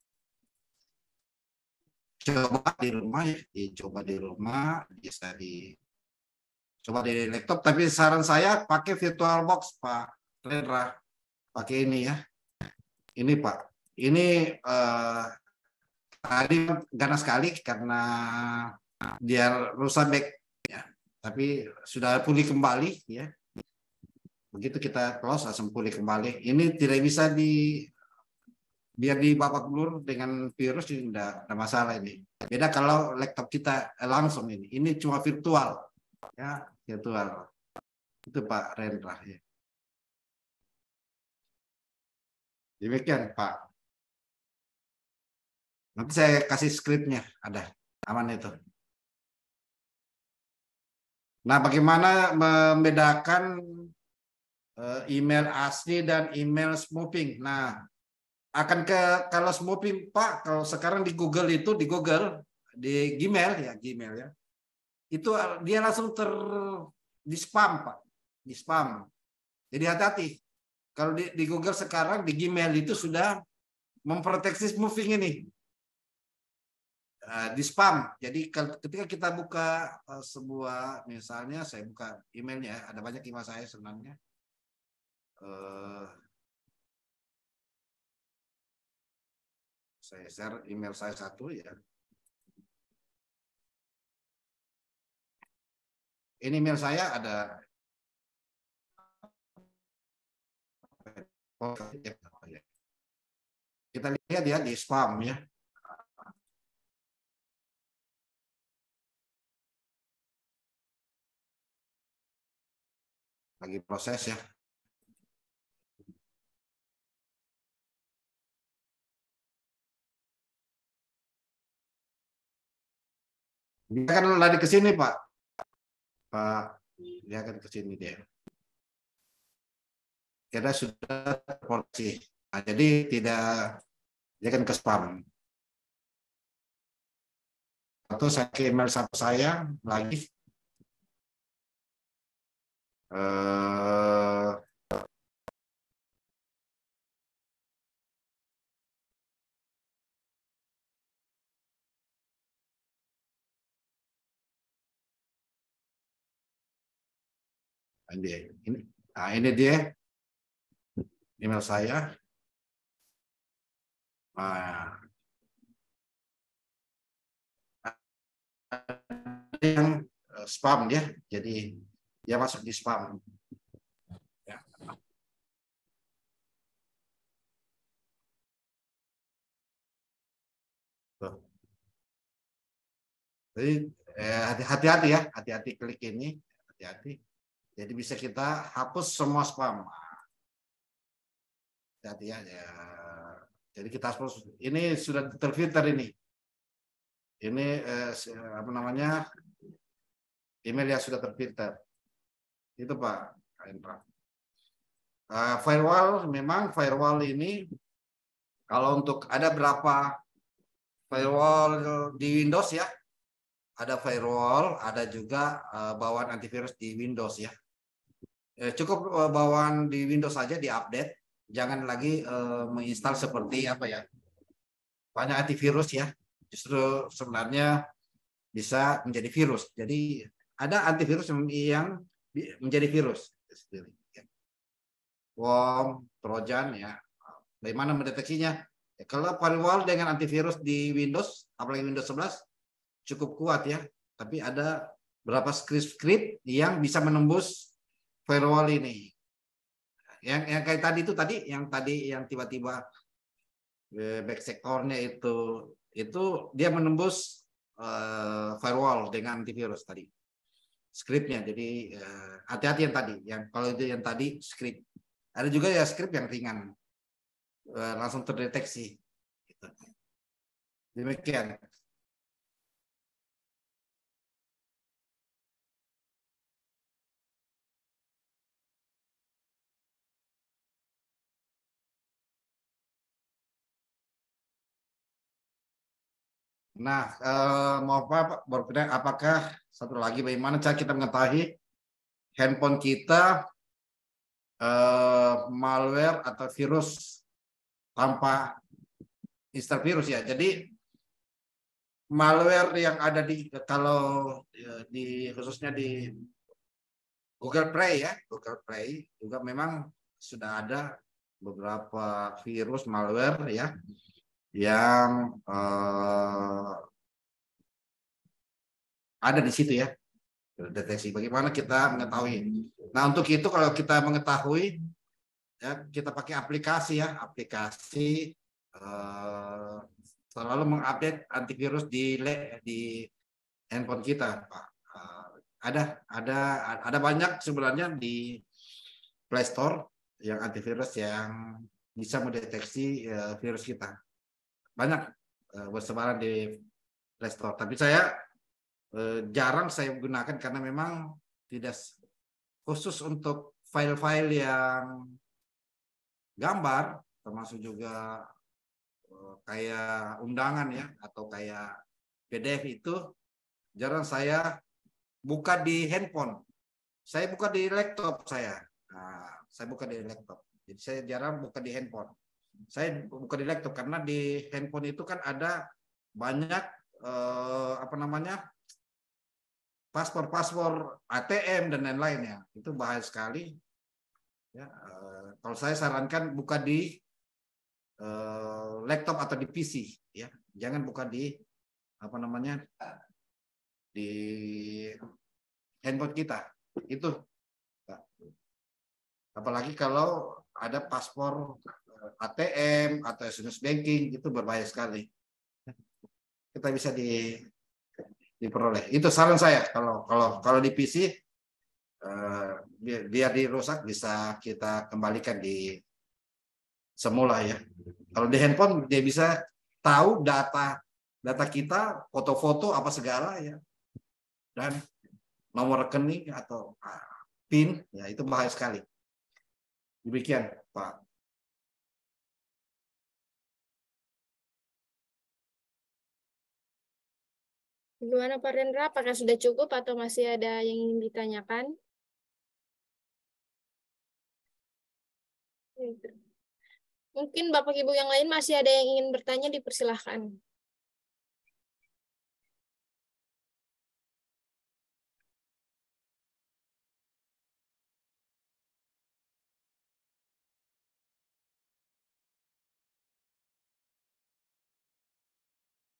di rumah, ya, bisa dicoba di laptop. Tapi saran saya pakai VirtualBox, Pak Rendra, pakai ini ya. Ini Pak, ini tadi ganas sekali karena dia rusak back, ya. Tapi sudah pulih kembali, ya. Begitu kita close langsung pulih kembali. Ini tidak bisa biar babak belur dengan virus ini tidak ada masalah ini. Beda kalau laptop kita langsung ini. Ini cuma virtual, ya, virtual. Itu Pak Rendra ya. Demikian Pak. Nanti saya kasih skripnya, ada aman itu. Nah, bagaimana membedakan email asli dan email spoofing? Nah, kalau spoofing Pak, kalau sekarang di Google di Gmail ya, itu dia langsung di spam Pak, di spam. Jadi hati-hati. Kalau di Google sekarang di Gmail itu sudah memproteksi spoofing ini. Di spam. Jadi ketika kita buka sebuah, misalnya saya buka emailnya, ada banyak email saya sebenarnya. Saya share email saya satu ya. Ini email saya ada. Kita lihat ya di spam ya. Lagi proses ya. Dia akan lari ke sini, Pak. Dia akan ke sini dia. Kita sudah terporsi. Nah, jadi dia akan ke spam. Atau saya ke email satu saya lagi. Ini dia email saya. Nah, yang spam ya, jadi dia masuk di spam. Ya. Tuh. Jadi hati-hati ya, hati-hati klik ini, hati-hati. Jadi bisa kita hapus semua spam. Hati-hati ya. Jadi kita hapus. Ini sudah terfilter ini. Ini apa namanya, email yang sudah terfilter. Itu Pak Indra. Firewall, memang firewall ini kalau untuk ada berapa firewall di Windows ya, ada firewall, ada juga bawaan antivirus di Windows ya. Cukup bawaan di Windows saja diupdate, jangan lagi menginstal seperti apa ya, banyak antivirus ya. Justru sebenarnya bisa menjadi virus. Jadi ada antivirus yang menjadi virus. Worm, Trojan ya. Bagaimana mendeteksinya? Ya, kalau firewall dengan antivirus di Windows, apalagi Windows 11 cukup kuat ya. Tapi ada beberapa script yang bisa menembus firewall ini. Yang kayak tadi yang tiba-tiba back sektornya itu dia menembus firewall dengan antivirus tadi. Scriptnya, jadi hati-hati yang kalau itu yang tadi script. Ada juga ya script yang ringan, langsung terdeteksi. Gitu. Demikian. Nah, mau apa? Berpindah, apakah satu lagi bagaimana cara kita mengetahui handphone kita malware atau virus tanpa install virus ya. Jadi malware yang ada di kalau di khususnya di Google Play ya, Google Play juga memang sudah ada beberapa virus malware ya yang ada di situ ya, deteksi. Bagaimana kita mengetahui? Nah, untuk itu kalau kita mengetahui ya, kita pakai aplikasi ya, aplikasi selalu mengupdate antivirus di handphone kita, Pak. Ada banyak sebenarnya di Play Store yang antivirus yang bisa mendeteksi virus kita. Banyak bersebaran di Play Store. Tapi saya jarang saya gunakan karena memang tidak khusus untuk file-file yang gambar, termasuk juga kayak undangan ya atau kayak PDF itu jarang saya buka di handphone. Saya buka di laptop saya. Nah, saya buka di laptop. Jadi saya jarang buka di handphone. Saya buka di laptop karena di handphone itu kan ada banyak apa namanya, paspor ATM dan lain-lainnya. Itu bahaya sekali. Ya, kalau saya sarankan buka di laptop atau di PC, ya, jangan buka di apa namanya di handphone kita. Itu, apalagi kalau ada paspor ATM atau SMS banking, itu berbahaya sekali. Kita bisa diperoleh. Itu saran saya. Kalau di PC biar dirusak bisa kita kembalikan di semula ya. Kalau di handphone dia bisa tahu data kita, foto-foto apa segala ya, dan nomor rekening atau PIN ya, itu bahaya sekali. Demikian Pak. Gimana Pak Rendra, apakah sudah cukup atau masih ada yang ingin ditanyakan? Mungkin Bapak Ibu yang lain masih ada yang ingin bertanya, dipersilahkan.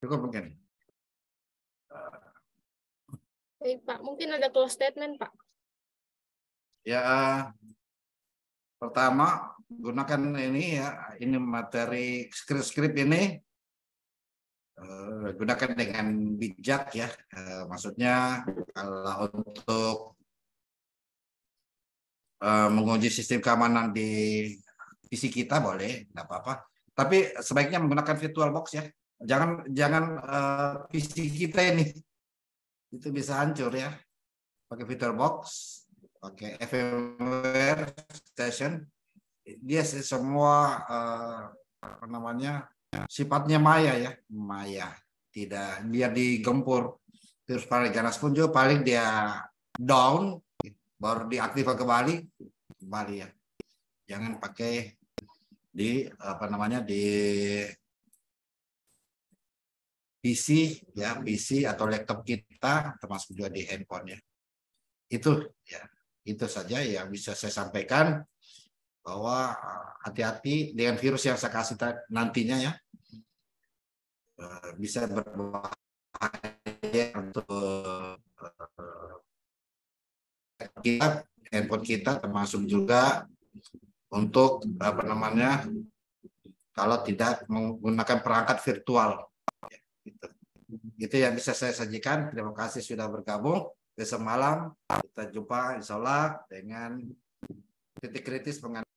Cukup mungkin. Baik Pak, mungkin ada close statement Pak. Ya, pertama gunakan ini ya, ini materi skrip ini gunakan dengan bijak ya. Maksudnya kalau untuk menguji sistem keamanan di PC kita boleh, nggak apa-apa. Tapi sebaiknya menggunakan VirtualBox ya. Jangan PC kita ini itu bisa hancur ya. Pakai VirtualBox, pakai VMware Station, dia semua apa namanya sifatnya maya ya, maya, tidak biar digempur. Terus paling ganas pun juga paling dia down, baru diaktifkan kembali ya. Jangan pakai di apa namanya di PC ya, PC atau laptop kita, termasuk juga di handphone ya. Itu ya, itu saja yang bisa saya sampaikan, bahwa hati-hati dengan virus yang saya kasih nantinya ya, bisa berbahaya untuk kita, handphone kita, termasuk juga untuk apa namanya kalau tidak menggunakan perangkat virtual. Itu yang bisa saya sajikan. Terima kasih sudah bergabung. Besok malam kita jumpa insya Allah dengan titik kritis penganalisan.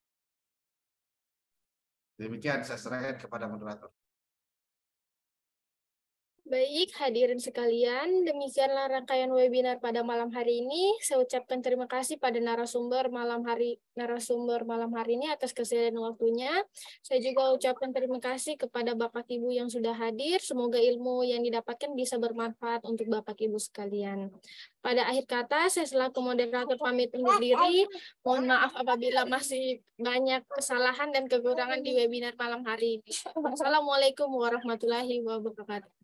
Demikian saya serahkan kepada moderator. Baik, hadirin sekalian, demikianlah rangkaian webinar pada malam hari ini. Saya ucapkan terima kasih pada narasumber malam hari ini atas kesediaan waktunya. Saya juga ucapkan terima kasih kepada Bapak Ibu yang sudah hadir. Semoga ilmu yang didapatkan bisa bermanfaat untuk Bapak Ibu sekalian. Pada akhir kata, saya selaku moderator pamit undur diri. Mohon maaf apabila masih banyak kesalahan dan kekurangan di webinar malam hari ini. Wassalamualaikum warahmatullahi wabarakatuh.